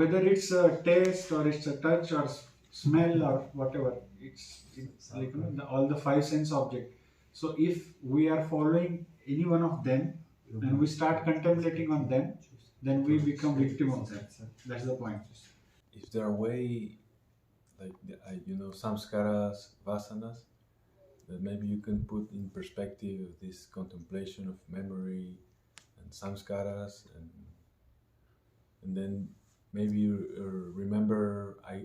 whether it's a taste or it's a touch or smell or whatever, it's like all the five sense object. So if we are following any one of them and we start contemplating on them, then we become victim of that. That's the point. If there are way, like samskaras, vasanas, that maybe you can put in perspective this contemplation of memory and samskaras, and then maybe you remember. I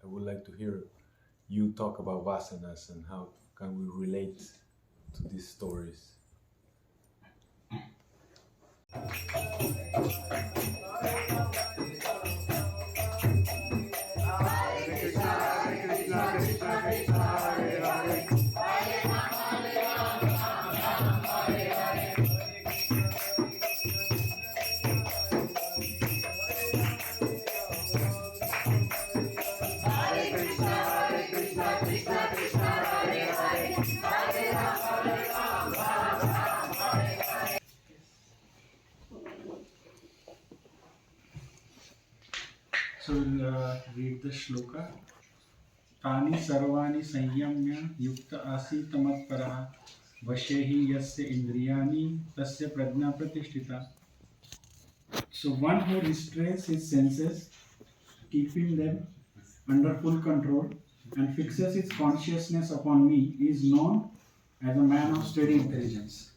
would like to hear you talk about vasanas and how can we relate to these stories. So we'll read the shloka. Tāni sarvāṇi saṁyamya yukta āsīta mat-paraḥ vaśe yasyendriyāṇi tasya prajñā pratiṣṭhitā. So one who restrains his senses, keeping them under full control and fixes his consciousness upon me, is known as a man of steady intelligence.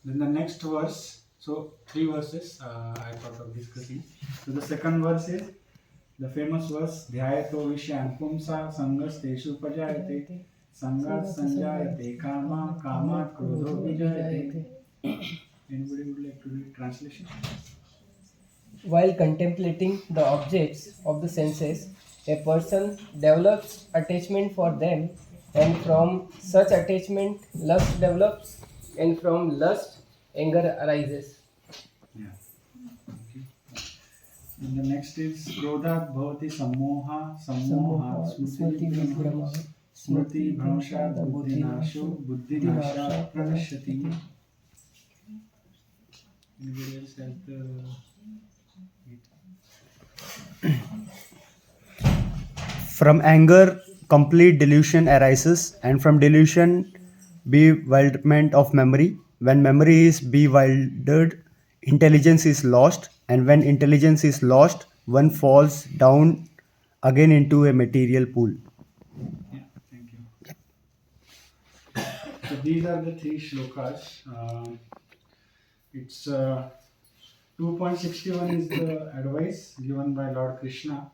Then the next verse, so 3 verses I thought of discussing. So the second verse is the famous verse, dhyāyato viṣayān puṁsaḥ saṅgas teṣūpajāyate saṅgāt sañjāyate kāmaḥ kāmāt krodho bhijāyate. Anybody would like to read translation? While contemplating the objects of the senses, a person develops attachment for them, and from such attachment lust develops, and from lust anger arises. Yeah. Okay. And the next is krodhat bhavati sammoha sammohat smriti bhramshat buddhinasha pranashyati. Anybody else has the From anger, complete delusion arises, and from delusion, bewilderment of memory. When memory is bewildered, intelligence is lost, and when intelligence is lost, one falls down again into a material pool. Yeah, thank you. So these are the 3 shlokas. It's 2.61 is the advice given by Lord Krishna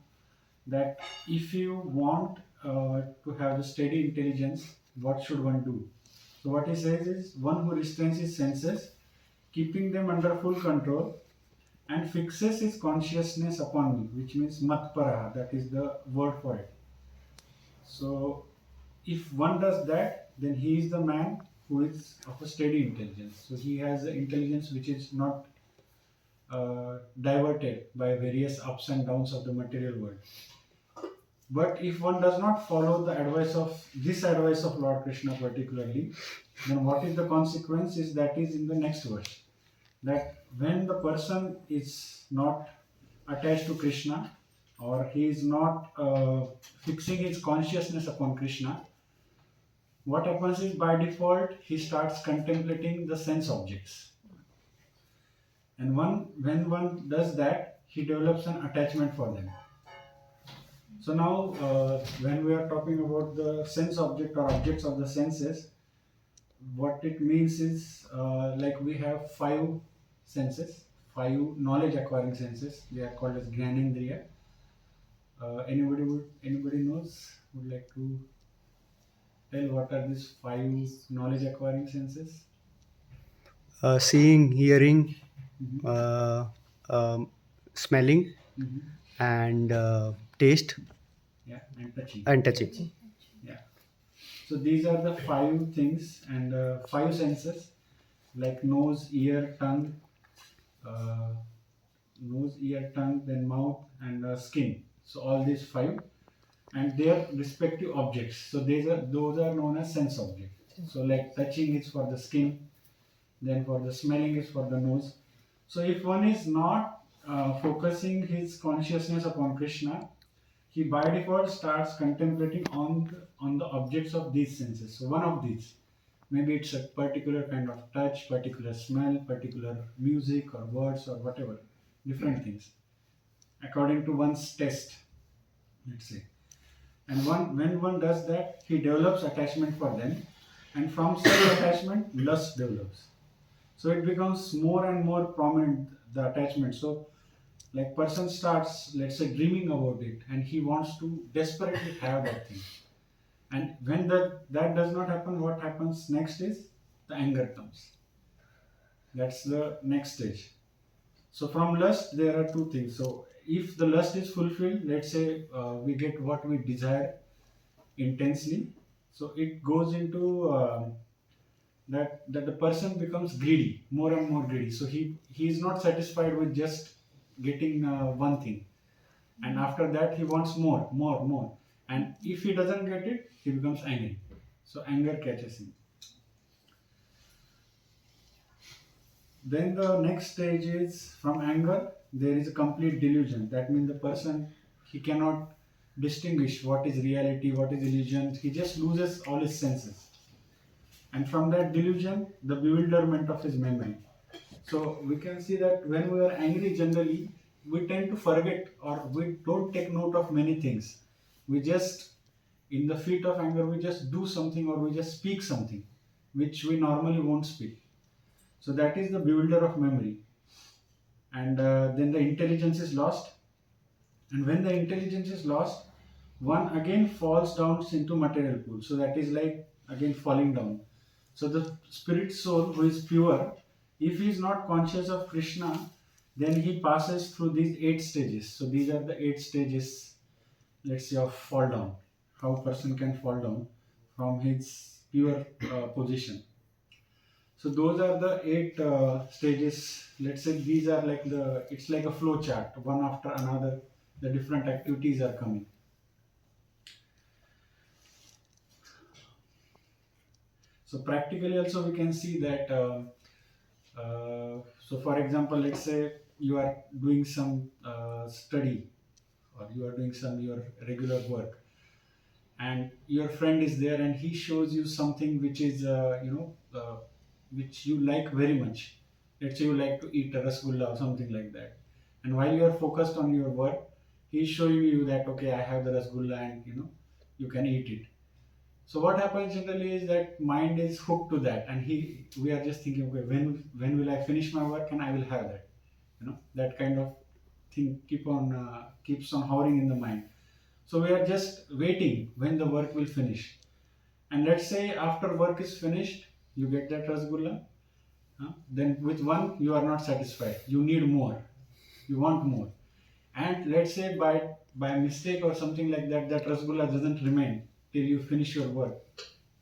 that if you want to have a steady intelligence, what should one do? So what he says is one who restrains his senses, keeping them under full control and fixes his consciousness upon me, which means mat-paraḥ, that is the word for it. So if one does that, then he is the man who is of a steady intelligence. So he has an intelligence which is not diverted by various ups and downs of the material world. But if one does not follow the advice of Lord Krishna particularly, then what is the consequence is that is in the next verse. That when the person is not attached to Krishna, or he is not fixing his consciousness upon Krishna, what happens is by default he starts contemplating the sense objects. And when one does that, he develops an attachment for them. So now when we are talking about the sense object or objects of the senses, what it means is like we have 5 senses, 5 knowledge acquiring senses. They are called as jnanendriya. Anybody knows, would like to tell what are these 5 knowledge acquiring senses? Seeing, hearing, smelling, and taste, Yeah, and touching. and touching. Yeah. So these are the 5 things and 5 senses like nose, ear, tongue, then mouth and skin. So all these 5 and their respective objects. So those are known as sense objects. So like touching is for the skin, then for the smelling is for the nose. So if one is not focusing his consciousness upon Krishna, he by default starts contemplating on the objects of these senses. So one of these, maybe it's a particular kind of touch, particular smell, particular music or words or whatever, different things, according to one's taste, let's say. And when one does that, he develops attachment for them, and from such attachment, lust develops. So it becomes more and more prominent, the attachment. So like person starts, let's say, dreaming about it, and he wants to desperately have that thing. And when that does not happen, what happens next is the anger comes. That's the next stage. So from lust, there are two things. So if the lust is fulfilled, let's say we get what we desire intensely, so it goes into that the person becomes greedy, more and more greedy. So he is not satisfied with just getting one thing, and after that he wants more, and if he doesn't get it, he becomes angry. So anger catches him. Then the next stage is, from anger there is a complete delusion. That means the person, he cannot distinguish what is reality, what is illusion. He just loses all his senses, and from that delusion, the bewilderment of his memory. So we can see that when we are angry, generally we tend to forget, or we don't take note of many things. We just, in the fit of anger, we just do something, or we just speak something which we normally won't speak. So that is the bewilder of memory. And then the intelligence is lost. And when the intelligence is lost, one again falls down into material pool. So that is like again falling down. So the spirit soul, who is pure, if he is not conscious of Krishna, then he passes through these 8 stages. So these are the 8 stages, let's say, of fall down. How a person can fall down from his pure position. So those are the 8 stages. Let's say these are like it's like a flow chart, one after another. The different activities are coming. So practically also we can see that, so for example, let's say you are doing some study, or you are doing some your regular work, and your friend is there and he shows you something which is, which you like very much. Let's say you like to eat a rasgulla or something like that. And while you are focused on your work, he is showing you that, okay, I have the rasgulla and you can eat it. So what happens generally is that mind is hooked to that, and we are just thinking, okay, when will I finish my work and I will have that. That kind of thing keeps on hovering in the mind. So we are just waiting when the work will finish. And let's say after work is finished, you get that rasgulla. Then with one you are not satisfied. You need more. You want more. And let's say by mistake or something like that, that rasgulla doesn't remain till you finish your work.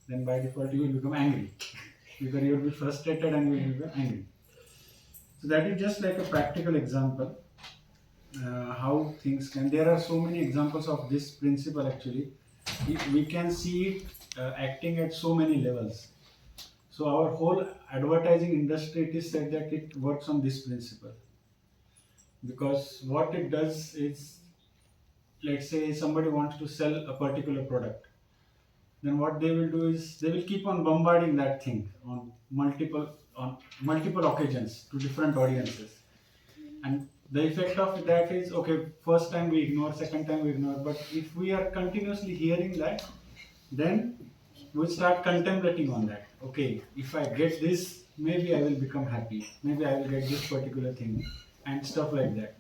Then by default you will become angry. Because you will be frustrated and you will become angry. So that is just like a practical example. How things can. There are so many examples of this principle actually. We can see it acting at so many levels. So our whole advertising industry, it is said that it works on this principle. Because what it does is, let's say somebody wants to sell a particular product. Then what they will do is they will keep on bombarding that thing on multiple occasions to different audiences. And the effect of that is, okay, first time we ignore, second time we ignore, but if we are continuously hearing that, then we start contemplating on that. Okay, if I get this, maybe I will become happy, maybe I will get this particular thing, and stuff like that.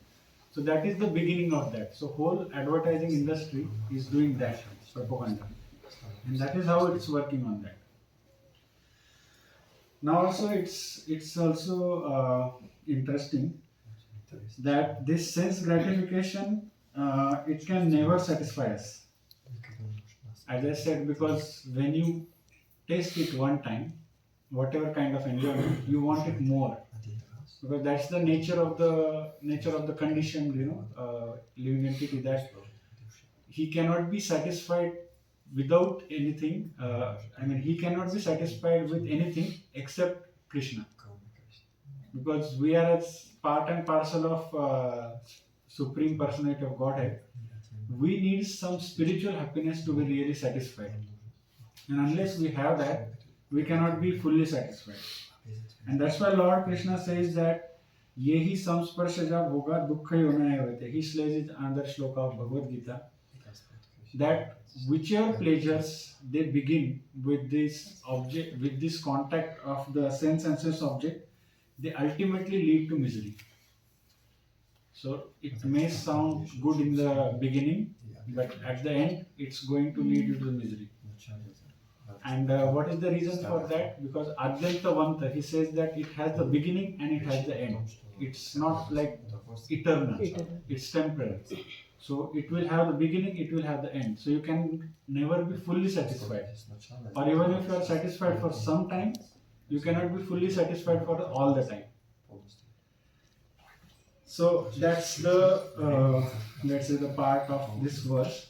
So that is the beginning of that. So whole advertising industry is doing that propaganda, and that is how it's working on that. Now also it's also interesting that this sense gratification, it can never satisfy us. As I said, because when you taste it one time, whatever kind of enjoyment, you want it more, because that's the nature of the conditioned, living entity, that he cannot be satisfied without anything. He cannot be satisfied with anything except Krishna, because we are as part and parcel of Supreme Personality of Godhead, we need some spiritual happiness to be really satisfied. And unless we have that, we cannot be fully satisfied. And that's why Lord Krishna says that yehi samsparshaja bhoga dukkha yonayavate. He says it in another shloka of Bhagavad Gita, that whichever pleasures they begin with this object, with this contact of the sense and sense object, they ultimately lead to misery. So it may sound good in the beginning, but at the end it's going to lead you to misery. And what is the reason for that? Because Adyantavanta, he says that it has the beginning and it has the end. It's not like eternal, it's temporal. So it will have the beginning, it will have the end. So you can never be fully satisfied. Or even if you are satisfied for some time, you cannot be fully satisfied for all the time. So that's the, let's say, the part of this verse.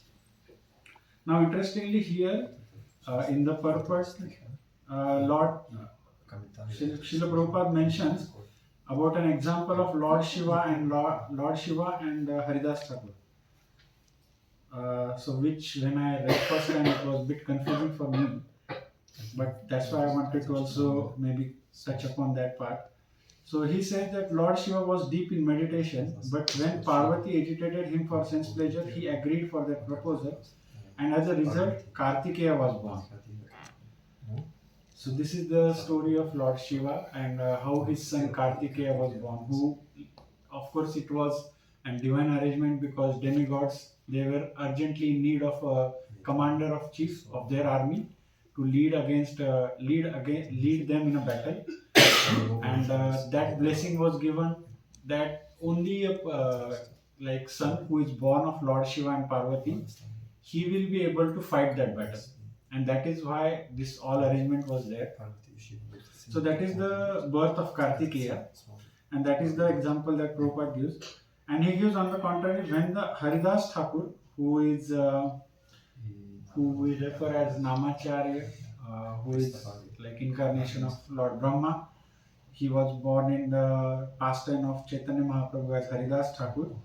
Now interestingly here, in the purpose, Lord Srila Prabhupada mentions about an example of Lord Shiva and Haridas Thakur. So which when I read first time it was a bit confusing for me, but that's why I wanted to also maybe touch upon that part. So he said that Lord Shiva was deep in meditation, but when Parvati agitated him for sense pleasure, he agreed for that proposal, and as a result, Kartikeya was born. So this is the story of Lord Shiva and how his son Kartikeya was born, who, of course, it was a divine arrangement because demigods, they were urgently in need of a commander of chief of their army to lead them in a battle. And that blessing was given that only a son who is born of Lord Shiva and Parvati, he will be able to fight that battle. And that is why this all arrangement was there. So that is the birth of Kartikeya, and that is the example that Prabhupada gives. And he gives on the contrary, when the Haridas Thakur, who we refer as Namacharya, who is like incarnation of Lord Brahma, he was born in the pastime of Chaitanya Mahaprabhu as Haridas Thakur,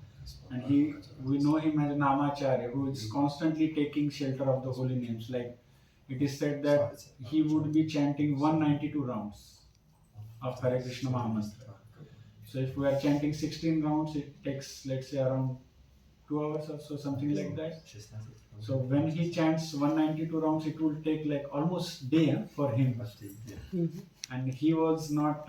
and we know him as Namacharya, who is constantly taking shelter of the holy names. Like it is said that he would be chanting 192 rounds of Hare Krishna Mahamantra. So if we are chanting 16 rounds, it takes, let's say, around 2 hours or so, something like that. So when he chants 192 rounds, it will take like almost day for him. And he was not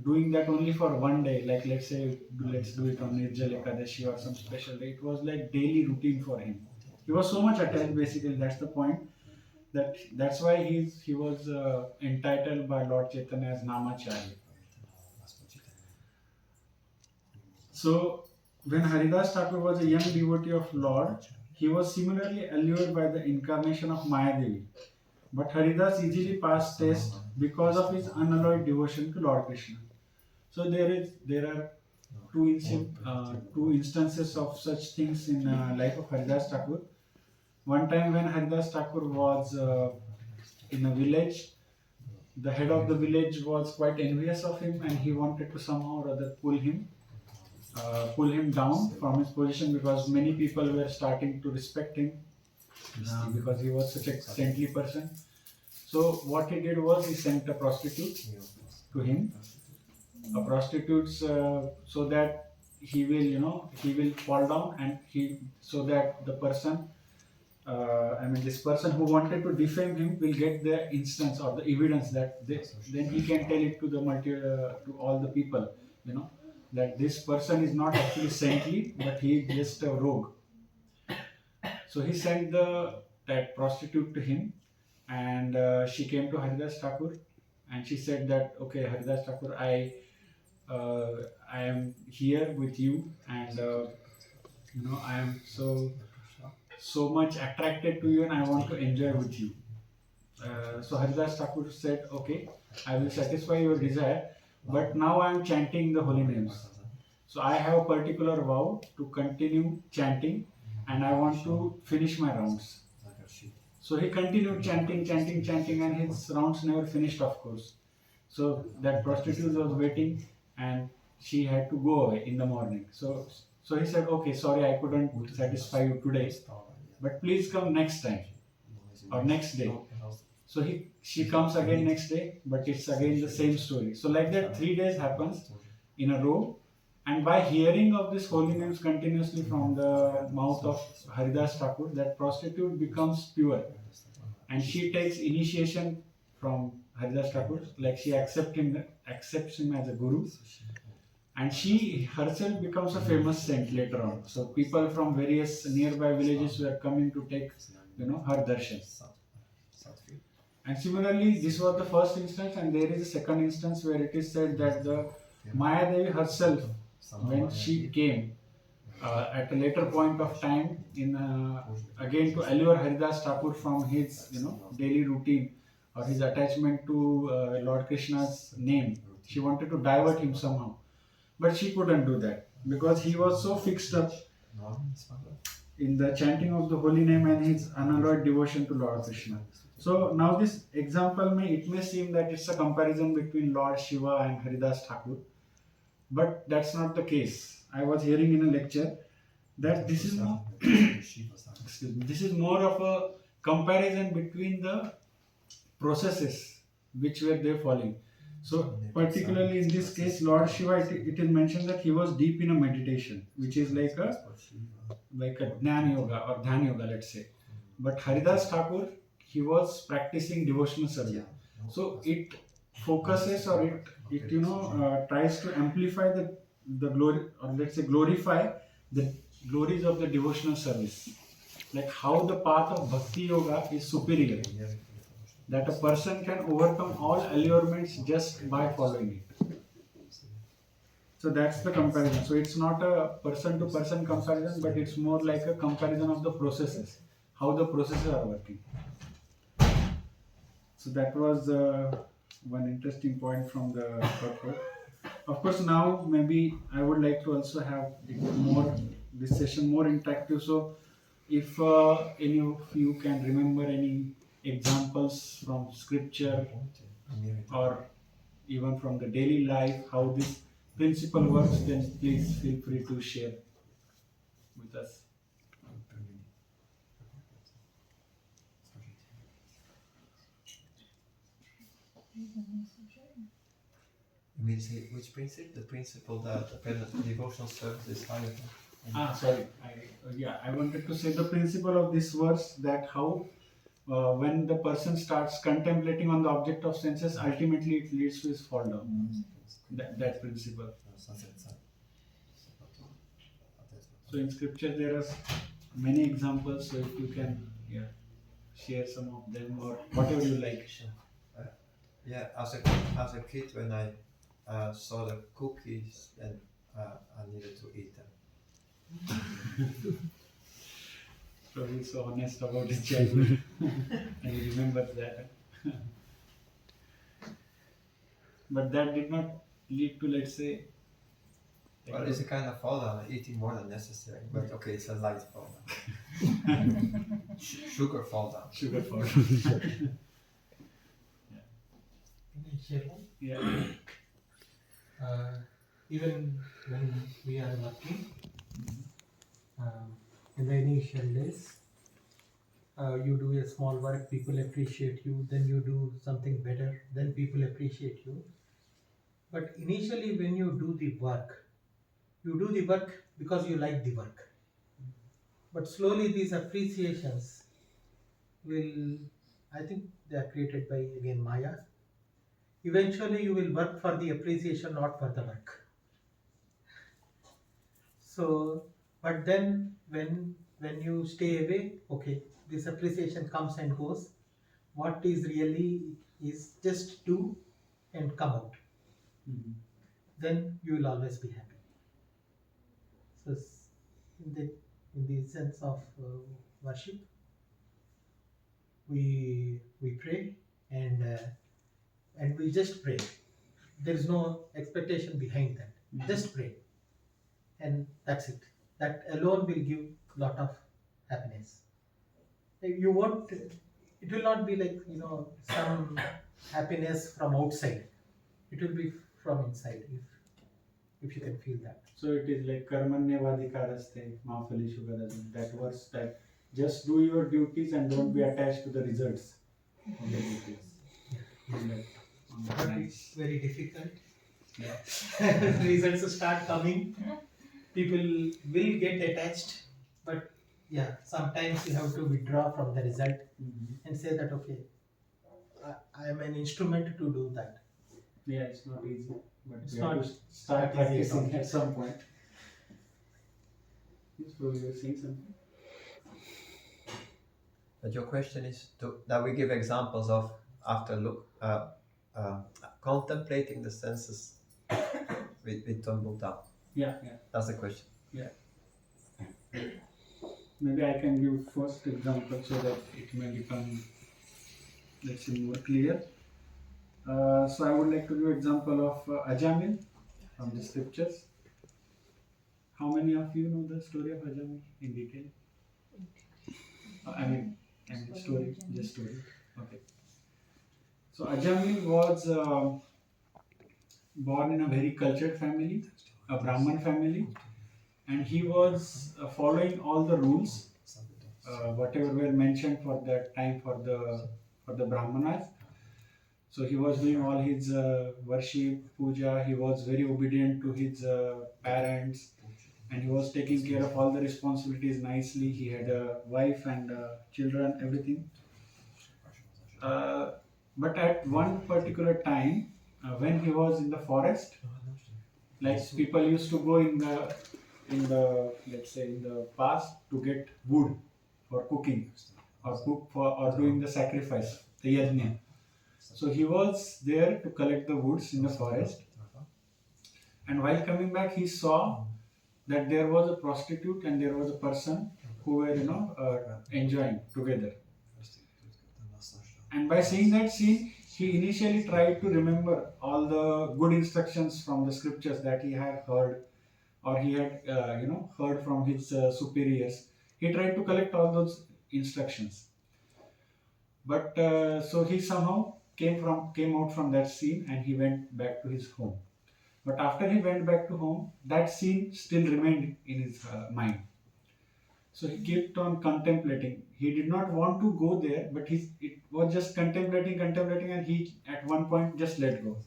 doing that only for one day, like let's say, let's do it on Nirjala Ekadashi or some special day. It was like daily routine for him. He was so much attached, basically, that's the point. That's why he was entitled by Lord Chaitanya as Namacharya. So when Haridas Thakur was a young devotee of Lord, he was similarly allured by the incarnation of Maya Devi. But Haridas easily passed test because of his unalloyed devotion to Lord Krishna. So there are two instances of such things in life of Haridas Thakur. One time when Haridas Thakur was in a village, the head of the village was quite envious of him, and he wanted to somehow or other pull him down from his position, because many people were starting to respect him because he was such a saintly person. So what he did was he sent a prostitute to him, so that he will fall down, and so that the person, this person who wanted to defame him will get the instance or the evidence that then he can tell it to to all the people, that this person is not actually saintly, but he is just a rogue. So he sent that prostitute to him, and she came to Haridas Thakur, and she said that, okay, Haridas Thakur, I am here with you, and I am so much attracted to you, and I want to enjoy with you. So Haridas Thakur said, okay, I will satisfy your desire, but now I am chanting the holy names. So I have a particular vow to continue chanting, and I want to finish my rounds. So he continued chanting, and his rounds never finished, of course. So that prostitute was waiting, and she had to go away in the morning. So he said, okay, sorry, I couldn't satisfy you today, but please come next time or next day. So she comes again next day, but it's again the same story. So like that, 3 days happens in a row. And by hearing of these holy names continuously from the mouth of Haridas Thakur, that prostitute becomes pure. And she takes initiation from Haridas Thakur, like she accepts him as a guru. And she herself becomes a famous saint later on. So people from various nearby villages were coming to take, her darshan. And similarly, this was the first instance, and there is a second instance where it is said that the Maya Devi herself, when she came at a later point of time, again to allure Haridas Thakur from his daily routine or his attachment to Lord Krishna's name, she wanted to divert him somehow, but she couldn't do that because he was so fixed up in the chanting of the holy name and his unalloyed devotion to Lord Krishna. So now this example it may seem that it's a comparison between Lord Shiva and Haridas Thakur, but that's not the case. I was hearing in a lecture that this is more, this is more of a comparison between the processes which were they following. So particularly in this case, Lord Shiva, it is mentioned that he was deep in a meditation, which is like a Jnana Yoga or Dhyan Yoga, let's say. But Haridas Thakur, he was practicing devotional service. So it focuses or it tries to amplify the glory, or let's say glorify the glories of the devotional service. Like how the path of Bhakti Yoga is superior. That a person can overcome all allurements just by following it. So that's the comparison. So it's not a person-to-person comparison, but it's more like a comparison of the processes, how the processes are working. So that was one interesting point from the purport. Of course, now maybe I would like to also have this session more interactive. So if any of you can remember any examples from scripture or even from the daily life, how this principle works, then please feel free to share with us. You mean say which principle? The principle that the devotional service is higher than. Sorry. I wanted to say the principle of this verse, that how when the person starts contemplating on the object of senses, ultimately it leads to his fall down. That principle. So in scripture there are many examples, so if you can share some of them or whatever you like. Yeah, as a kid when I saw the cookies, and I needed to eat them. So he's so honest about his childhood and he remembers that. But that did not lead to, let's say... Well, it's a kind of fall down, eating more than necessary, but okay, it's a light fall down. Sugar fall down. Sugar fall down. Yeah. Even when we are working, in the initial days, you do a small work, people appreciate you, then you do something better, then people appreciate you. But initially when you do the work because you like the work. But slowly these appreciations will, I think they are created by, again, Maya. Eventually you will work for the appreciation, not for the work. So, but then when you stay away, okay, this appreciation comes and goes. What is really is just do and come out. Mm-hmm. Then you will always be happy. So in the sense of worship, we pray and we just pray. There is no expectation behind that. Mm-hmm. Just pray, and that's it. That alone will give lot of happiness. You won't. It will not be like some happiness from outside. It will be from inside. if you can feel that. So it is like karmanyavadikaraste mafalishu gadazam. That verse that just do your duties and don't be attached to the results of the duties. But it's very difficult. Yeah. Results start coming. People will get attached, but yeah, sometimes you have to withdraw from the result and say that okay, I am an instrument to do that. Yeah, it's not easy, but It's we have not to start that easy at practicing all. at some point. Yes, bro, you were saying something? But your question is that we give examples of after contemplating the senses with Buddha. Yeah. That's the question. Maybe I can give first example so that it may become, let's say, more clear. So I would like to give example of Ajamil from the scriptures. How many of you know the story of Ajamil in detail? I mean story, just story. Okay. So Ajamil was born in a very cultured family, a Brahman family, and he was following all the rules, whatever were mentioned for that time for the Brahmanas. So he was doing all his worship, puja. He was very obedient to his parents, and he was taking care of all the responsibilities nicely. He had a wife and children, everything. But at one particular time, when he was in the forest, like people used to go in the let's say in the past to get wood for cooking or cook for or doing the sacrifice, the yajna. So he was there to collect the woods in the forest, and while coming back, he saw that there was a prostitute and there was a person who were enjoying together. And by seeing that scene, he initially tried to remember all the good instructions from the scriptures that he had heard, or he had heard from his superiors. He tried to collect all those instructions, but so he somehow came out from that scene and he went back to his home. But after he went back to home, that scene still remained in his mind. So he kept on contemplating. He did not want to go there, but it was just contemplating, and he at one point just let go.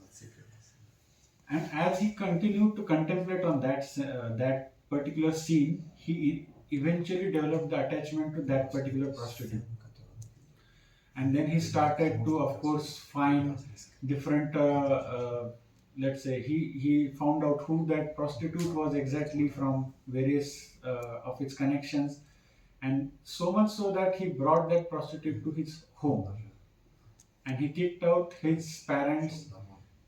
And as he continued to contemplate on that particular scene, he eventually developed the attachment to that particular prostitute. And then he started to, of course, find different, let's say, he found out who that prostitute was exactly from various of its connections. And so much so that he brought that prostitute to his home. And he kicked out his parents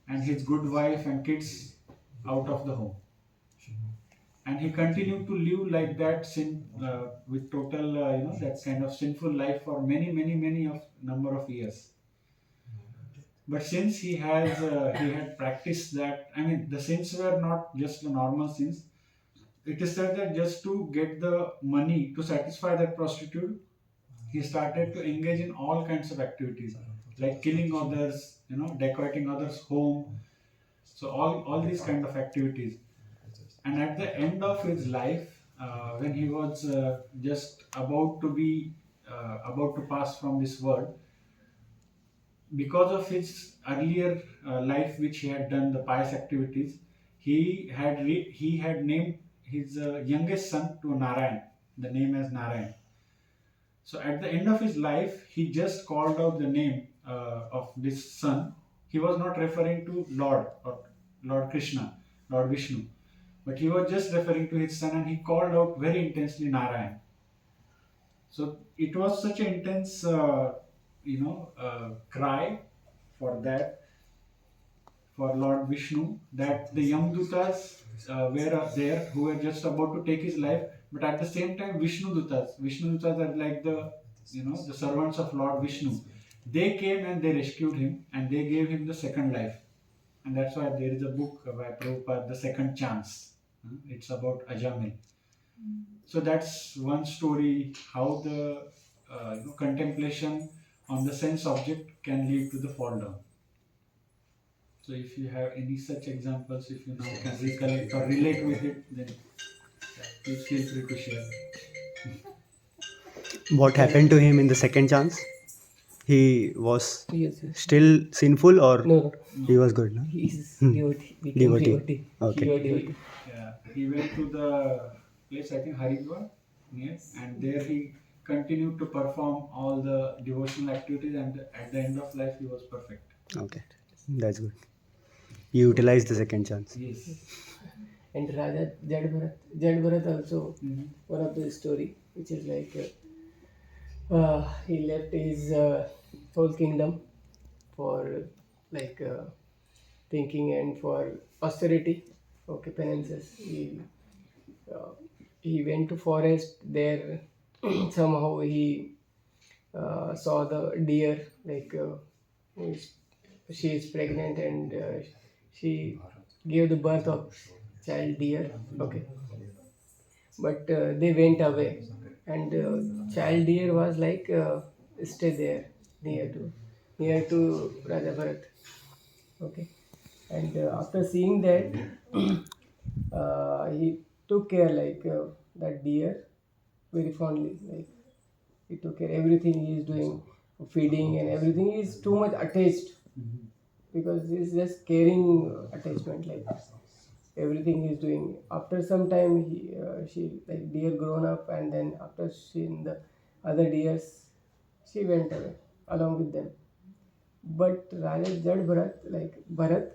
and his good wife and kids out of the home. And he continued to live like that with total, that kind of sinful life for many number of years. But since he had practiced that, I mean, the sins were not just the normal sins. It is said that just to get the money to satisfy that prostitute, he started to engage in all kinds of activities, like killing others, decorating others' home. So all these kind of activities. And at the end of his life, when he was just about to pass from this world, because of his earlier life, which he had done the pious activities, he had named his youngest son to Narayan, the name as Narayan. So at the end of his life, he just called out the name of this son. He was not referring to Lord or Lord Krishna, Lord Vishnu, but he was just referring to his son, and he called out very intensely Narayan. So it was such an intense, cry for Lord Vishnu, that the Yamdutas were there who were just about to take his life, but at the same time Vishnudutas are like the servants of Lord Vishnu. They came and they rescued him and they gave him the second life. And that's why there is a book by Prabhupada, The Second Chance. It's about Ajamil. So that's one story, how the contemplation on the sense object can lead to the fall down. So if you have any such examples, if you now can recollect or relate with it, then please feel free to share. What happened to him in the second chance? He was Yes. still sinful, or No. he was good, no? He's Hmm. devotee. Became Devotee. devotee. Okay. Pure devotee. Yeah, he went to the place, I think Haridwar, and there he continued to perform all the devotional activities, and at the end of life he was perfect. Okay, that's good. You utilized the second chance. Yes. And Raja Jad Bharat also Mhm. one of the story which is like he left his whole kingdom for like thinking and for austerity. Okay, penances. Uh, he went to forest there. Somehow he saw the deer like she is pregnant and she gave the birth of child deer. Okay, but they went away and child deer was like stay there near to Raja Bharat. Okay, and after seeing that he took care like that deer very fondly, like he took care everything he is doing, feeding and everything. He is too much attached because he's just caring attachment, like everything he's doing. After some time she like deer grown up, and then after seeing the other deers she went away along with them. But Raja Jad Bharat, like Bharat,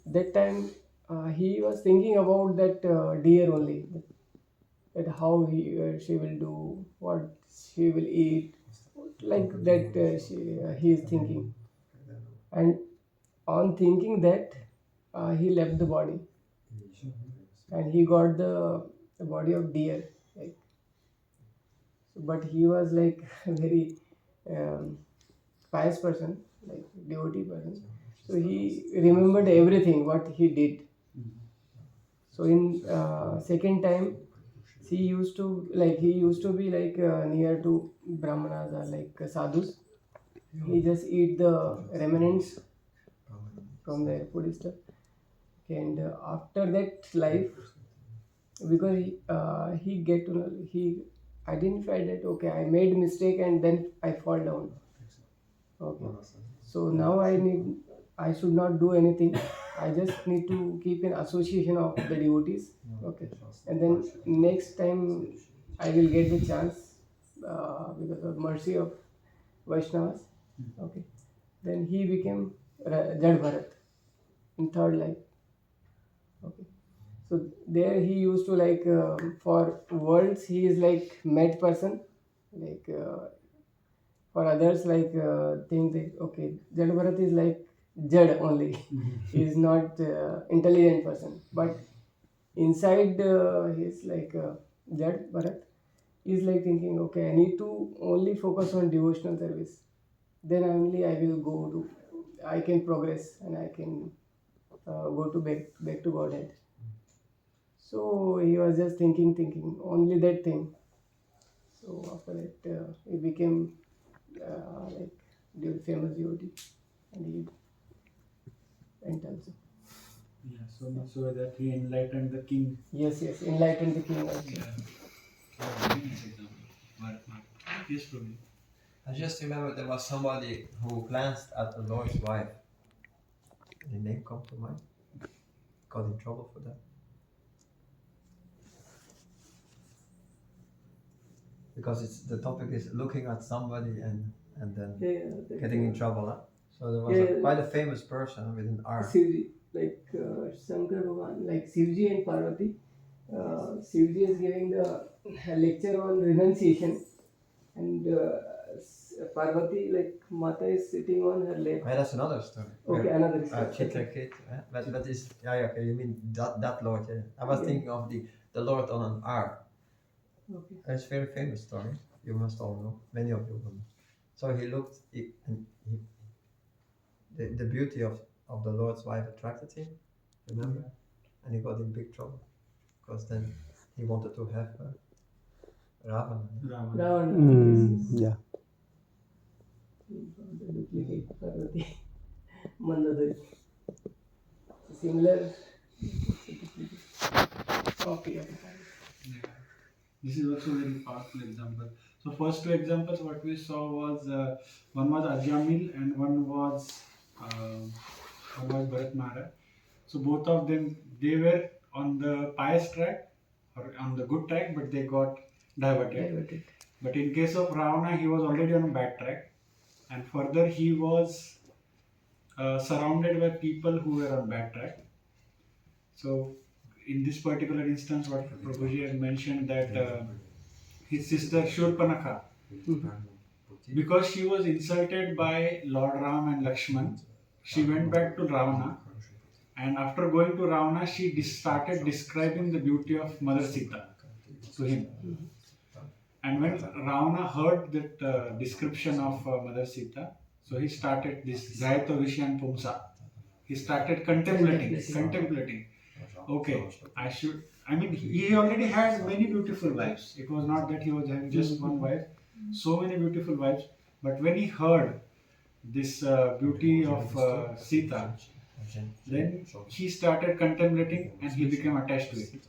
that time he was thinking about that deer only, that how she will do, what she will eat, like that he is thinking. And on thinking that he left the body and he got the body of deer, like, but he was like a very pious person, like devotee person, so he remembered everything what he did. So in second time he used to be like near to brahmanas or like sadhus. He just eat the remnants from their food stuff. And after that life, because he get to know, he identified that okay, I made mistake and then I fall down. Okay, so now I should not do anything. I just need to keep in association of the devotees. Okay, and then next time I will get the chance because of mercy of Vaishnavas. Okay, then he became Jad Bharat in third life. Okay, so there he used to like for worlds he is like mad person, like for others like think that okay, Jad Bharat is like Jad only. He is not intelligent person, but inside he's like Jad Bharat is like thinking okay, I need to only focus on devotional service, then only I will go to, I can progress and I can go to back to Godhead. So he was just thinking only that thing. So after that he became like famous devotee, and he went also. Yeah, so much so that he enlightened the king. Yes, enlightened the king also. Yeah. Very nice example. Yes, Prabhu. I just remember there was somebody who glanced at the Lord's wife. Any name come to mind? Got in trouble for that. Because the topic is looking at somebody and then getting in trouble. Huh? So there was quite a famous person with an R. Shivji, like Shankar Bhagavan, like Shivji and Parvati. Shivji is giving the lecture on renunciation, and Parvati, like Mata, is sitting on her lap. Oh, yeah, that's another story. Okay, another story. Chitrake, but that is okay. You mean that Lord? Yeah. I was thinking of the Lord on an R. Okay. It's a very famous story. You must all know. Many of you will know. So he looked, the beauty of the Lord's wife attracted him. Remember, and he got in big trouble because then he wanted to have Ravana. Yeah. Duplicate Parvati. Mandadari. similar copy of it. Yeah. This is also a very powerful example. So first two examples what we saw was one was Ajamil and one was Bharat Maharaj. So both of them, they were on the pious track or on the good track, but they got diverted. But in case of Ravana, he was already on a bad track, and further he was surrounded by people who were on bad track. So in this particular instance, what Prabhuji had mentioned that his sister Shurpanakha, because she was insulted by Lord Ram and Lakshman, she went back to Ravana, and after going to Ravana, she started describing the beauty of Mother Sita to him. And when Ravana heard that description of Mother Sita, so he started this dhyāyato viṣayān puṁsaḥ. He started contemplating. Okay, I mean, he already had many beautiful wives. It was not that he was having just one wife, so many beautiful wives. But when he heard this beauty of Sita, then he started contemplating and he became attached to it.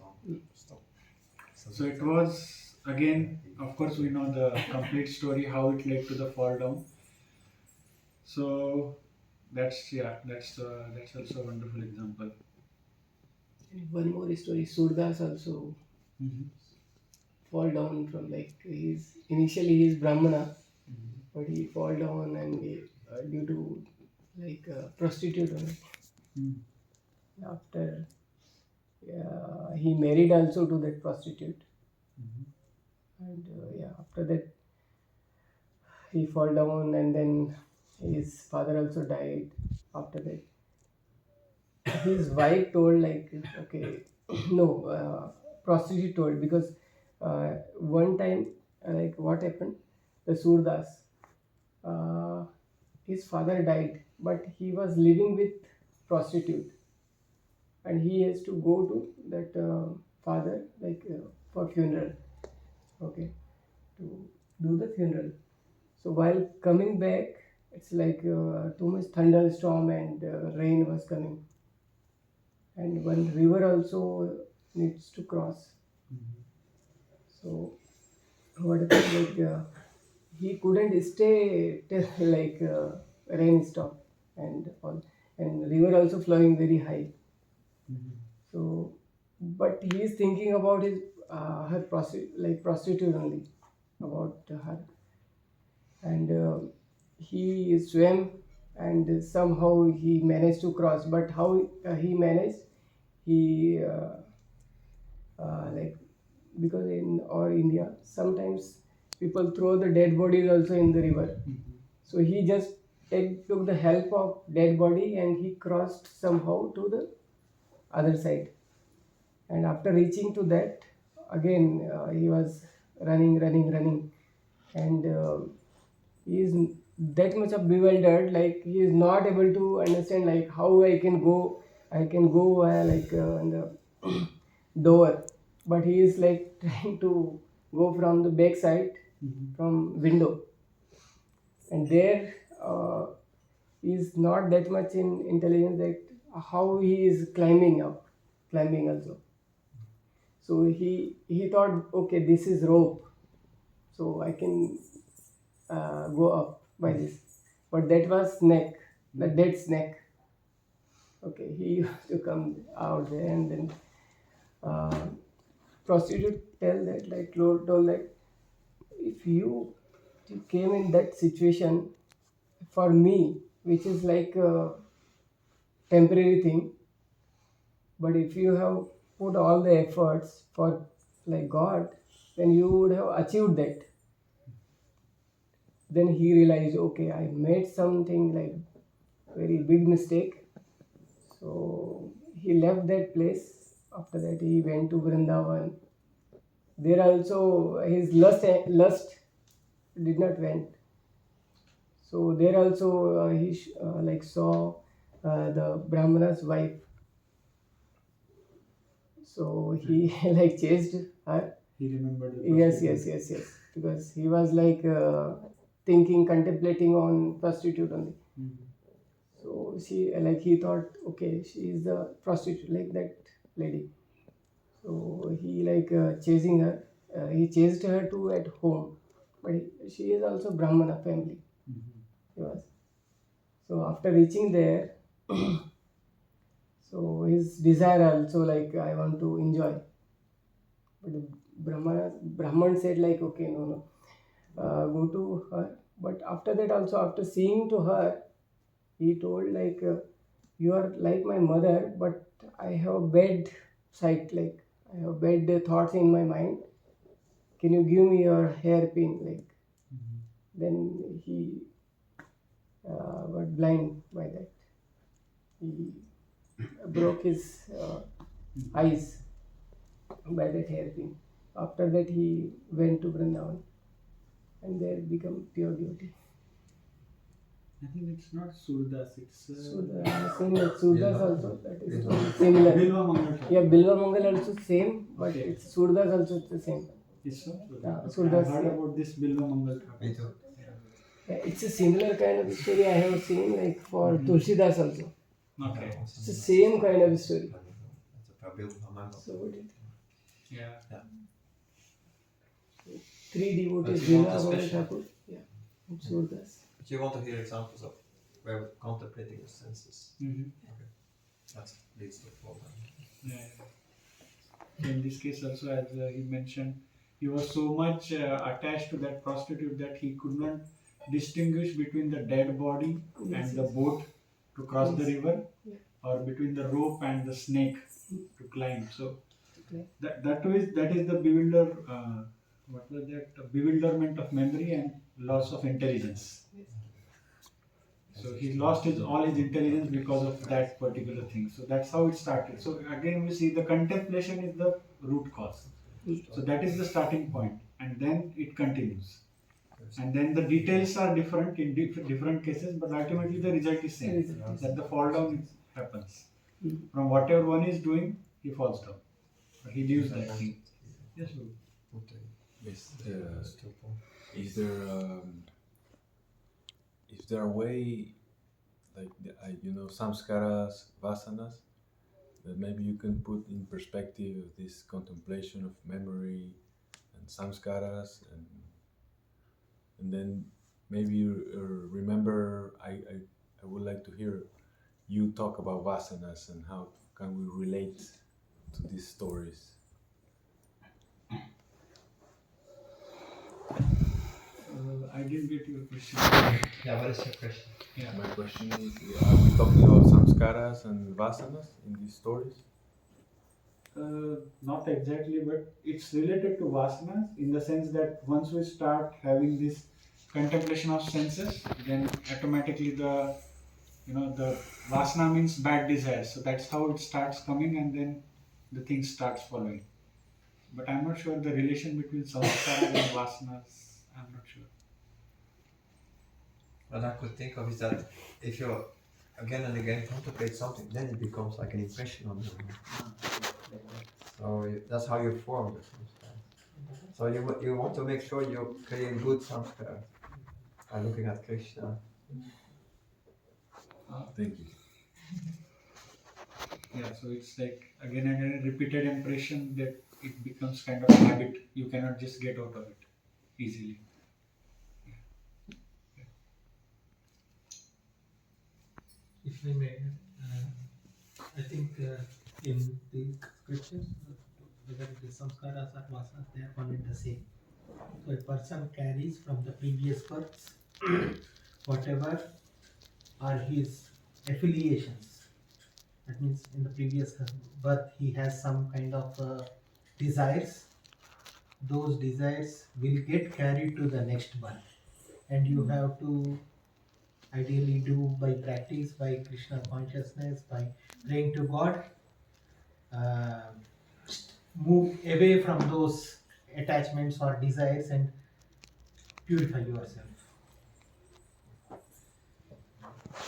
So it was, again, of course, we know the complete story, how it led to the fall down. So that's also a wonderful example. One more story, Surdas also fall down from initially he is Brahmana, but he fall down and due to prostitute only. After he married also to that prostitute, and after that he fall down, and then his father also died. After that, his wife told okay, no, prostitute told, because one time what happened, the Surdas, his father died, but he was living with prostitute, and he has to go to that father for funeral, okay, to do the funeral. So while coming back, it's too much thunderstorm and rain was coming, and one river also needs to cross. So what happened, he couldn't stay till rain stopped and all, and river also flowing very high. So, but he is thinking about his her prostitute only, about her, and he swam, and somehow he managed to cross. But how he managed, he because in our India sometimes people throw the dead bodies also in the river. So he just took the help of dead body and he crossed somehow to the other side. And after reaching to that, again he was running, and he is that much of bewildered, he is not able to understand how I can go in the door, but he is trying to go from the back side, from window, and there he is not that much in intelligence that how he is climbing also. So he thought, okay, this is rope, so I can go up by this. But that was snake, the dead snake. Okay, he used to come out there, and then prostitute told that if you came in that situation for me, which is a temporary thing, but if you have put all the efforts for God, then you would have achieved that. Then he realized, okay, I made something very big mistake. So he left that place. After that he went to Vrindavan. There also his lust did not went. So there also he saw the Brahmana's wife. So he chased her. He remembered the Yes, prostitute. because he was thinking, contemplating on prostitute only. So So she like he thought, okay, she is the prostitute like that lady. So he like chasing her. He chased her to at home, but she is also Brahmana family. He was. So after reaching there, so his desire also like I want to enjoy. But the Brahman said like okay no, go to her. But after that also after seeing to her, he told like you are like my mother, but I have bad sight, like I have bad thoughts in my mind. Can you give me your hairpin? Like then he got blind by that. He broke his eyes by that hairpin. After that, he went to Vrindavan and there become pure devotee. I think it's not Surdas, it's Same like Surdas also, that is similar. Bilva Mangal. Yeah, Bilva Mangal also same, but Okay. it's Surdas also the same. It's so? Yeah, Okay, Surdas, I heard yeah. about this Bilva Mangal. Me too. Yeah, it's a similar kind of story I have seen like for Tulsidas also. Okay. It's the same kind of story. It's a Bilva Mangal. So what it? Yeah. Three devotees, But you want Veena, a Mangal special- Thakur, yeah, and Surdas. Do you want to hear examples of where we're contemplating the senses? That leads to the flow. Yeah. In this case also, as he mentioned, he was so much attached to that prostitute that he could not distinguish between the dead body Yes, and the yes. boat to cross the Yes. river, Yeah. or between the rope and the snake to climb. So Okay. that is the bewilder. What was that? Bewilderment of memory and loss of intelligence. So he lost all his intelligence because of that particular thing. So that's how it started. So again, we see the contemplation is the root cause. So that is the starting point, and then it continues. And then the details are different in different cases, but ultimately the result is same. That the fall down happens. From whatever one is doing, he falls down. But he leaves that thing. Yes, Guru. Yes. Is there a way, like samskaras, vasanas, that maybe you can put in perspective this contemplation of memory and samskaras, and then maybe you remember. I would like to hear you talk about vasanas and how can we relate to these stories. I didn't get your question. Yeah, what is your question? Yeah. My question is, are we talking about samskaras and vasanas in these stories? Not exactly, but it's related to vasanas in the sense that once we start having this contemplation of senses, then automatically the vasana means bad desires. So that's how it starts coming, and then the thing starts following. But I'm not sure the relation between samskaras and vasanas. I'm not sure. What I could think of is that if you again and again contemplate something, then it becomes like an impression on your mind. So that's how you form the samskara. So you want to make sure you create good samskara by looking at Krishna. Thank you. Yeah, so it's like again and again repeated impression that it becomes kind of a habit. You cannot just get out of it easily. If I may, I think in the scriptures, whether it is samskaras or vasanas, they are one and the same. So a person carries from the previous births whatever are his affiliations. That means in the previous birth he has some kind of desires. Those desires will get carried to the next birth, and you have to ideally do by practice, by Krishna consciousness, by praying to God, move away from those attachments or desires and purify yourself.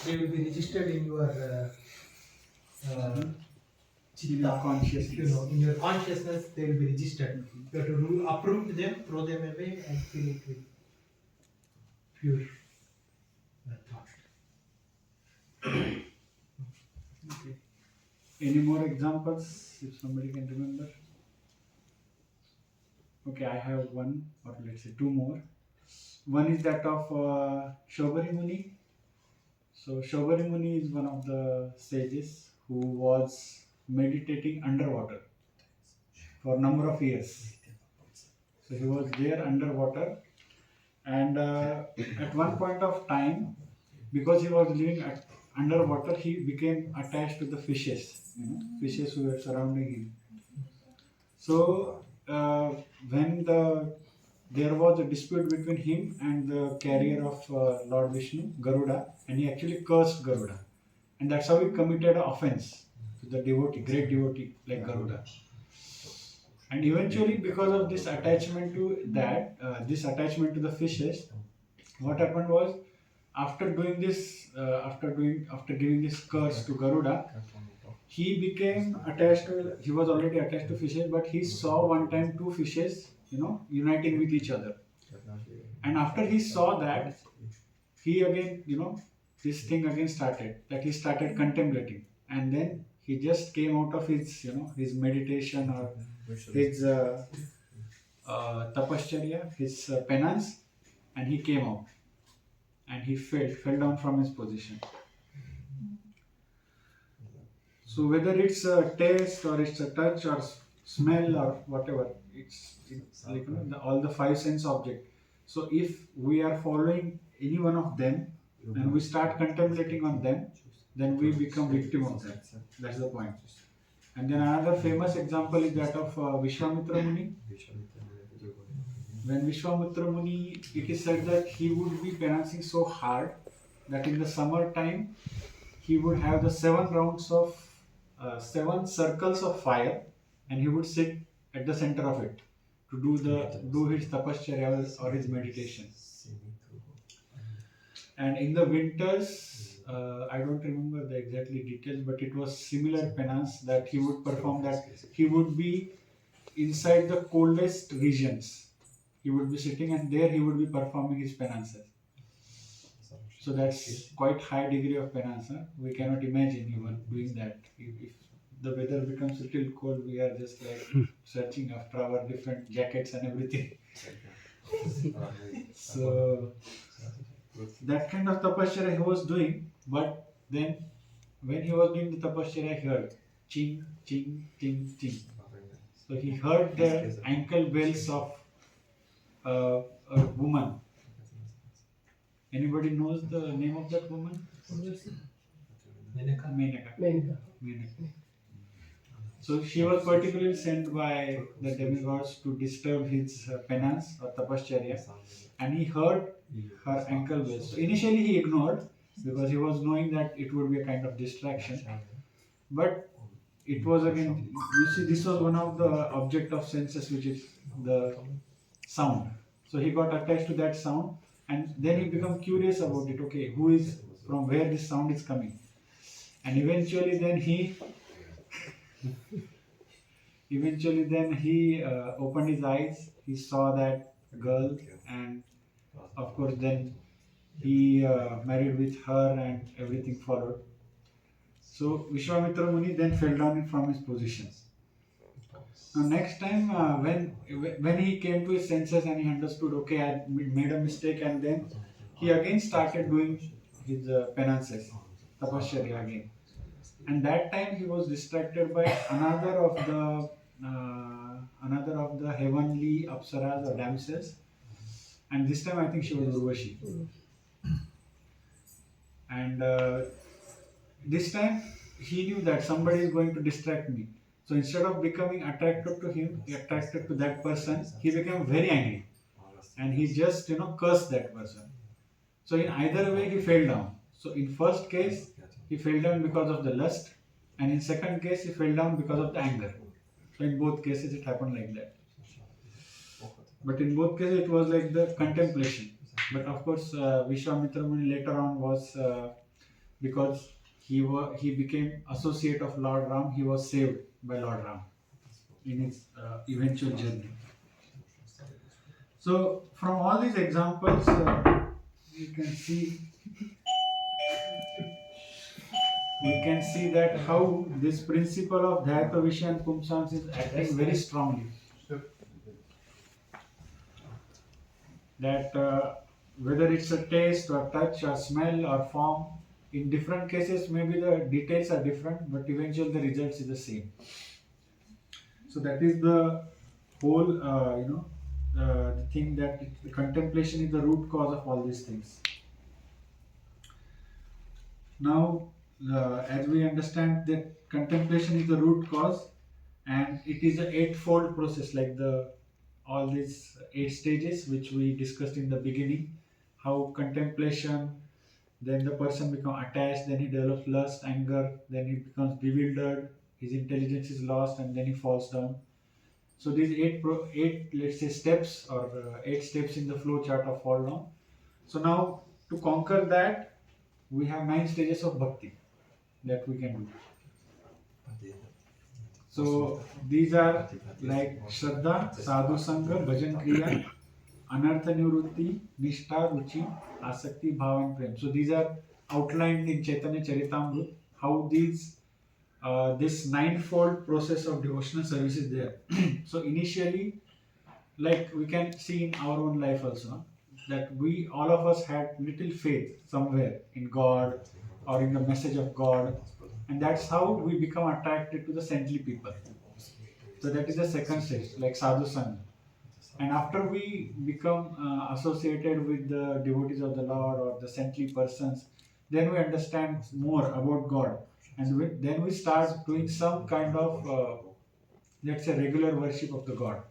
They will be registered in your Chitta, consciousness. in your consciousness they will be registered. You have to uproot them, throw them away, and fill it with pure thought. Okay. Any more examples, if somebody can remember? Okay, I have one, or let's say two more. One is that of Shobari Muni. So Shobari Muni is one of the sages who was meditating underwater for a number of years. So he was there underwater, and at one point of time, because he was living underwater, he became attached to the fishes, fishes who were surrounding him. So when there was a dispute between him and the carrier of Lord Vishnu, Garuda, and he actually cursed Garuda, and that's how he committed an offense to the devotee, great devotee like Garuda. And eventually, because of this attachment to that, this attachment to the fishes, what happened was, after doing this, after giving this curse to Garuda, he became attached to. He was already attached to fishes, but he saw one time two fishes, uniting with each other. And after he saw that, he again, this thing again started. That he started contemplating, and then he just came out of his, his meditation or his tapasya, his penance, and he came out, and he fell down from his position. So whether it's a taste or it's a touch or smell or whatever, it's like all the five sense object. So if we are following any one of them and we start contemplating on them, then we become victim of that. That's the point. And then another famous example is that of Vishwamitra Muni. When Vishwamitra Muni, it is said that he would be penacing so hard that in the summer time he would have the 7 circles of fire, and he would sit at the center of it to do his tapasya or his meditation. And in the winters, I don't remember the exactly details, but it was similar penance that he would perform, that he would be inside the coldest regions. He would be sitting, and there he would be performing his penances. So that's quite high degree of penance. Huh? We cannot imagine even doing that. If the weather becomes a little cold, we are just like searching after our different jackets and everything. So that kind of tapasya he was doing, but then when he was doing the tapasya, he heard ching, ching, ching, ching. So he heard the ankle bells of a woman. Anybody knows the name of that woman? Menaka. So she was particularly sent by the demigods to disturb his penance or tapasya, and he heard her ankle bells. So initially he ignored because he was knowing that it would be a kind of distraction. But it was again, you see, this was one of the object of senses, which is the sound. So he got attached to that sound, and then he became curious about it. Okay, who is, from where this sound is coming? And eventually then he opened his eyes. He saw that girl, and of course then he married with her, and everything followed. So Vishwamitra Muni then fell down from his position. Now next time when he came to his senses and he understood, okay, I made a mistake, and then he again started doing his penances, tapasya again. And that time he was distracted by another of the heavenly apsaras or damsels, and this time I think she was Urvashi. And this time he knew that somebody is going to distract me. So instead of becoming attracted to that person, he became very angry, and he just cursed that person. So in either way he fell down. So in first case he fell down because of the lust, and in second case he fell down because of the anger. So in both cases it happened like that. But in both cases it was like the contemplation. But of course Vishwamitra Muni later on was because he became associate of Lord Ram, he was saved by Lord Ram in his eventual journey. So from all these examples you can see we can see that how this principle of dhyāyato, viṣe and puṁsaḥ is acting very strongly. That whether it's a taste or touch or smell or form, in different cases maybe the details are different, but eventually the results is the same. So that is the whole, the thing that the contemplation is the root cause of all these things. Now, as we understand that contemplation is the root cause, and it is an eightfold process, like all these 8 stages which we discussed in the beginning. How contemplation, then the person becomes attached, then he develops lust, anger, then he becomes bewildered, his intelligence is lost, and then he falls down. So these 8 let's say steps, or 8 steps in the flow chart of fall down. So now to conquer that, we have 9 stages of bhakti that we can do. So these are like Shraddha, Sadhu Sangha, Bhajan Kriya, Anartha Nivrutti, Nishtha, Ruchi, Asakti, Bhava and Prem. So these are outlined in Chaitanya Charitamrita, how this ninefold process of devotional service is there. So initially, like we can see in our own life also, that all of us had little faith somewhere in God or in the message of God, and that's how we become attracted to the saintly people. So that is the second stage, like Sadhu Sangha. And after we become associated with the devotees of the Lord or the saintly persons, then we understand more about God, and then we start doing some kind of, let's say, regular worship of the God,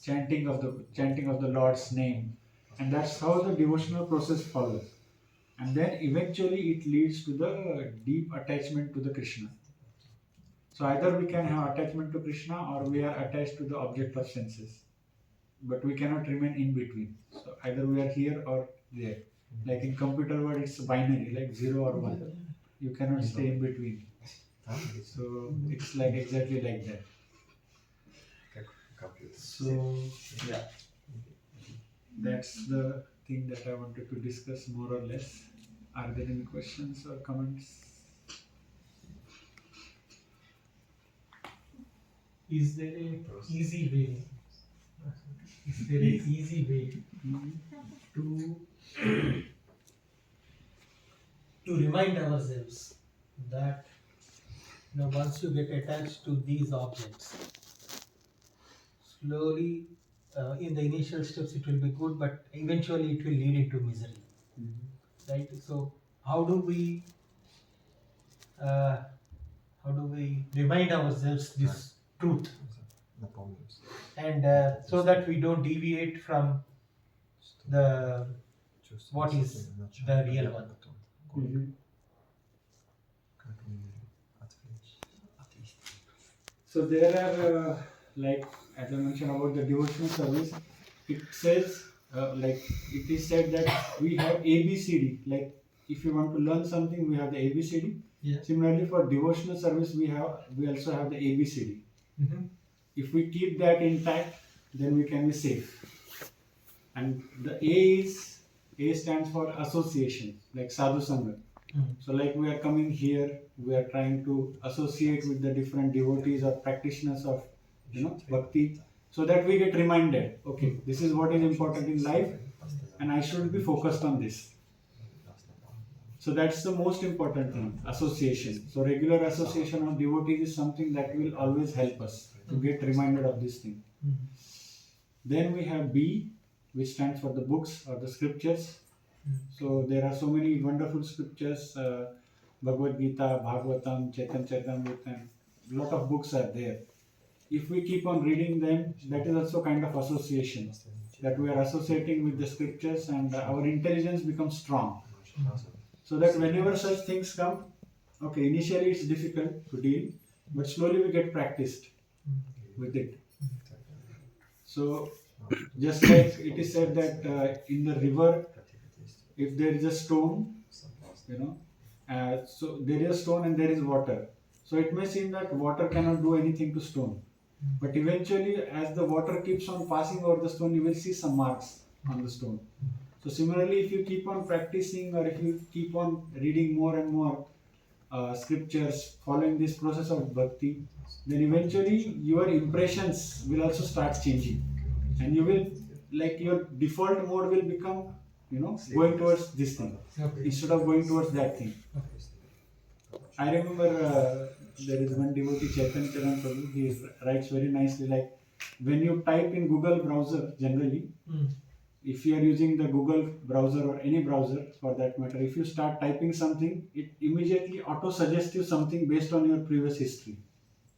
chanting of the Lord's name, and that's how the devotional process follows. And then eventually it leads to the deep attachment to the Krishna. So either we can have attachment to Krishna or we are attached to the object of senses, but we cannot remain in between. So either we are here or there. Like in computer world, it's binary, like 0 or 1. You cannot stay in between. So it's like exactly like that. So yeah, that's the thing that I wanted to discuss more or less. Are there any questions or comments? Is there a easy way? Is there an easy way to remind ourselves that once you get attached to these objects, slowly in the initial steps it will be good, but eventually it will lead into misery. Right? So how do we remind ourselves this truth, and so that we don't deviate from what is the real one? So there are, like as I mentioned about the devotional service, it says, like it is said that we have ABCD. Like if you want to learn something, we have the ABCD. Yeah. Similarly, for devotional service, we also have the ABCD. Mm-hmm. If we keep that intact, then we can be safe. And the A stands for association, like Sadhu Sangha. So like we are coming here, we are trying to associate with the different devotees or practitioners of bhakti, so that we get reminded, okay, this is what is important in life and I should be focused on this. So that's the most important thing, association. So regular association of devotees is something that will always help us to get reminded of this thing. Then we have B, which stands for the books or the scriptures. So there are so many wonderful scriptures, Bhagavad Geeta, Bhagavatam, Chaitanya Charitamrita, and a lot of books are there. If we keep on reading them, that is also kind of association, that we are associating with the scriptures, and our intelligence becomes strong. So that whenever such things come, okay, initially it's difficult to deal, but slowly we get practiced with it. So just like it is said that in the river, if there is a stone, so there is a stone and there is water. So it may seem that water cannot do anything to stone. But eventually, as the water keeps on passing over the stone, you will see some marks on the stone. So similarly, if you keep on practicing or if you keep on reading more and more, scriptures, following this process of bhakti, then eventually your impressions will also start changing, and you will, like, your default mode will become, going towards this thing instead of going towards that thing. I remember there is one devotee, Chaitanya Charan Prabhu, he writes very nicely, like, when you type in Google browser, generally, if you are using the Google browser or any browser for that matter, if you start typing something, it immediately auto-suggests you something based on your previous history,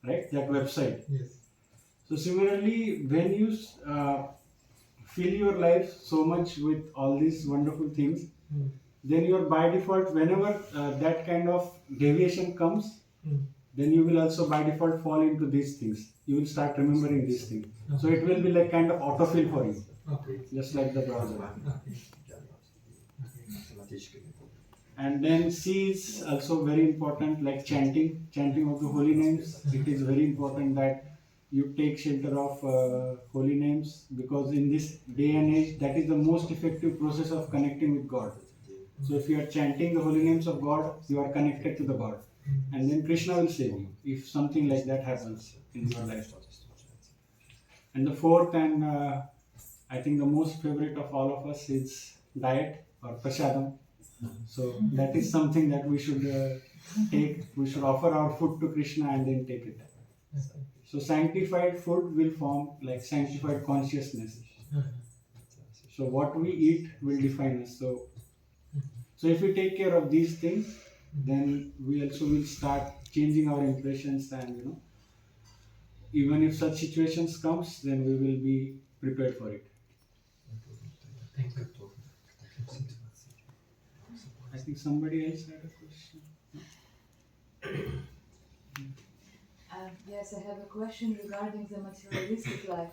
right? That website. Yes. So similarly, when you fill your life so much with all these wonderful things, then you are by default, whenever that kind of deviation comes, then you will also by default fall into these things. You will start remembering these things. So it will be like kind of autofill for you, just like the browser. And then C is also very important, like chanting of the holy names. It is very important that you take shelter of holy names, because in this day and age, that is the most effective process of connecting with God. So if you are chanting the holy names of God, you are connected to the God, and then Krishna will save you if something like that happens in your life. And the fourth, and I think the most favorite of all of us, is diet or prasadam. So that is something that we should take. We should offer our food to Krishna and then take it. So sanctified food will form like sanctified consciousness. So what we eat will define us. So if we take care of these things, then we also will start changing our impressions, and even if such situations comes, then we will be prepared for it. I think somebody else had a question. Yes, I have a question regarding the materialistic life.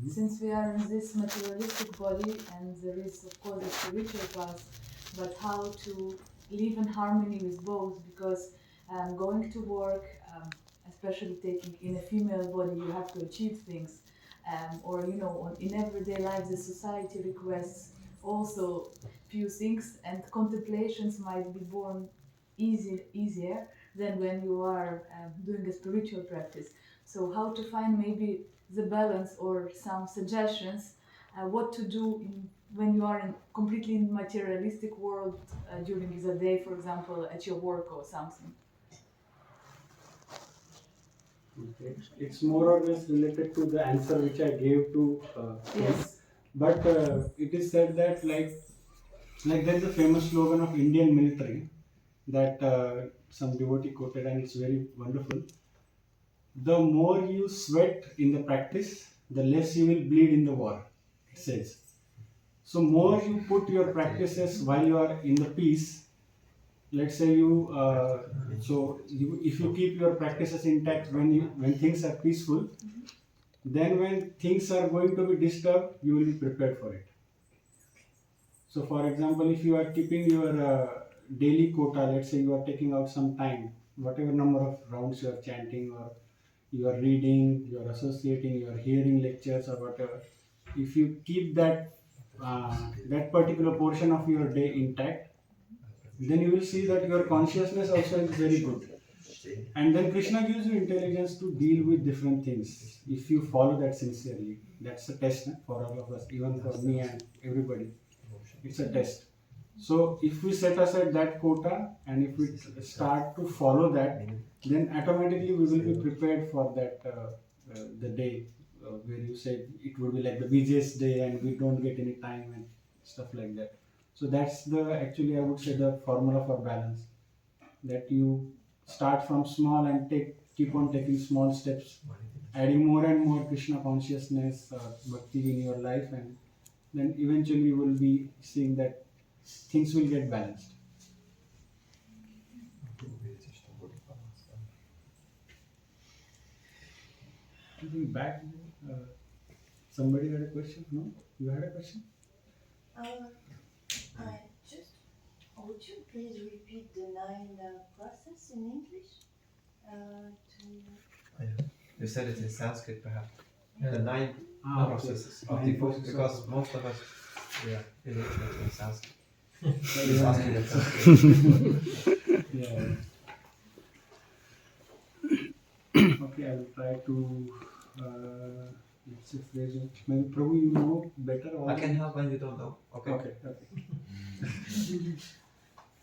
Since we are in this materialistic body, and there is of course a spiritual path, but how to live in harmony with both? Because going to work, especially taking in a female body, you have to achieve things, or in everyday life, the society requests also few things, and contemplations might be born easier than when you are doing a spiritual practice. So how to find maybe the balance, or some suggestions what to do when you are in completely materialistic world during the day, for example, at your work or something. Okay. It's more or less related to the answer which I gave to Yes. But it is said that like there is a famous slogan of Indian military that some devotee quoted, and it's very wonderful. The more you sweat in the practice, the less you will bleed in the war, it says. So more you put your practices while you are in the peace. Let's say if you keep your practices intact when things are peaceful, then when things are going to be disturbed, you will be prepared for it. So for example, if you are keeping your daily quota, let's say you are taking out some time, whatever number of rounds you are chanting, or you are reading, you are associating, you are hearing lectures or whatever, if you keep that particular portion of your day intact, then you will see that your consciousness also is very good. And then Krishna gives you intelligence to deal with different things if you follow that sincerely. That's a test for all of us, even for me and everybody. It's a test. So if we set aside that quota, and if we start to follow that, then automatically we will be prepared for that the day where you said it would be like the busiest day and we don't get any time and stuff like that. So that's actually I would say the formula for balance, that you start from small and keep on taking small steps, adding more and more Krishna consciousness or bhakti in your life, and then eventually you will be seeing that things will get balanced. Back, somebody had a question? No? You had a question? Would you please repeat the 9 process in English? You said it in Sanskrit, perhaps. The 9 Okay. processes of 9 devotion, processes because of most of us, illiterate in Sanskrit. Yeah. Sanskrit and Sanskrit. Yeah. Okay, I will try to let's say phrase it. Maybe Prabhu, you know better. Or I can help when you don't know. Okay. Okay.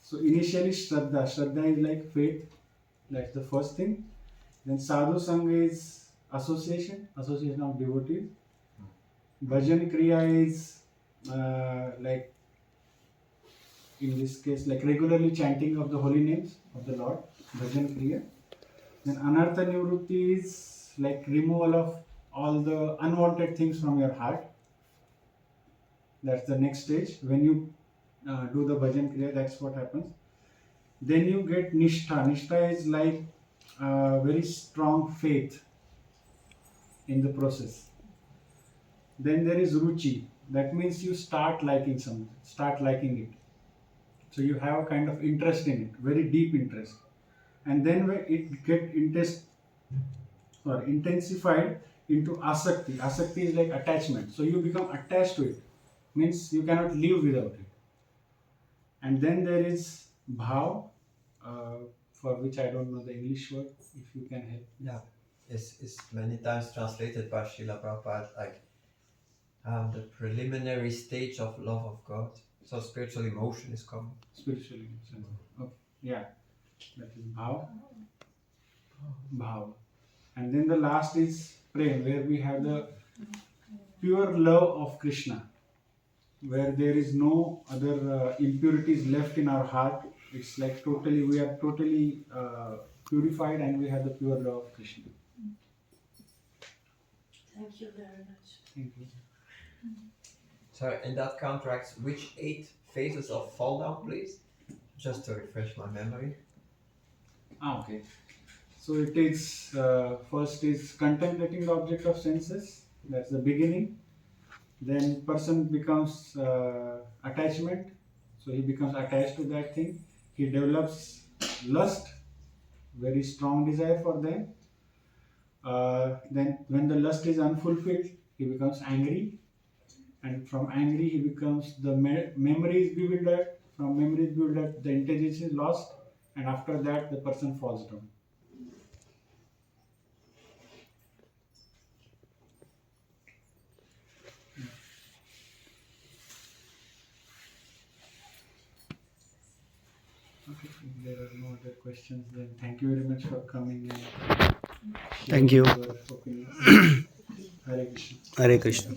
So initially Shraddha. Shraddha is like faith. That's the first thing. Then Sadhu Sangha is association of devotees. Bhajan Kriya is like in this case like regularly chanting of the holy names of the Lord. Bhajan Kriya. Then Anartha Nivrutti is like removal of all the unwanted things from your heart. That's the next stage. When you do the bhajan kriya, that's what happens. Then you get nishtha. Nishtha is like very strong faith in the process. Then there is ruchi. That means you start liking something, start liking it. So you have a kind of interest in it, very deep interest. And then when it gets intensified into asakti. Asakti is like attachment. So you become attached to it. Means you cannot live without it. And then there is bhav, for which I don't know the English word, if you can help. Yeah, it's many times translated by Srila Prabhupada like the preliminary stage of love of God. So spiritual emotion is coming. Spiritual emotion. Okay. Yeah, that is bhav. Bhav. And then the last is prem, where we have the pure love of Krishna, where there is no other impurities left in our heart. It's like we are totally purified and we have the pure love of Krishna. Thank you very much. Thank you. So in that counteracts which 8 phases of fall down, please? Just to refresh my memory. Okay. So it is first is contemplating the object of senses. That's the beginning. Then person becomes attachment. So he becomes attached to that thing. He develops lust, very strong desire for them. Then when the lust is unfulfilled, he becomes angry. And from angry he becomes the memory is bewildered. From memory is bewildered, the intelligence is lost. And after that the person falls down. Okay, if there are no other questions, then thank you very much for coming and Thank you. sharing your opinions. Hare Krishna. Hare Krishna.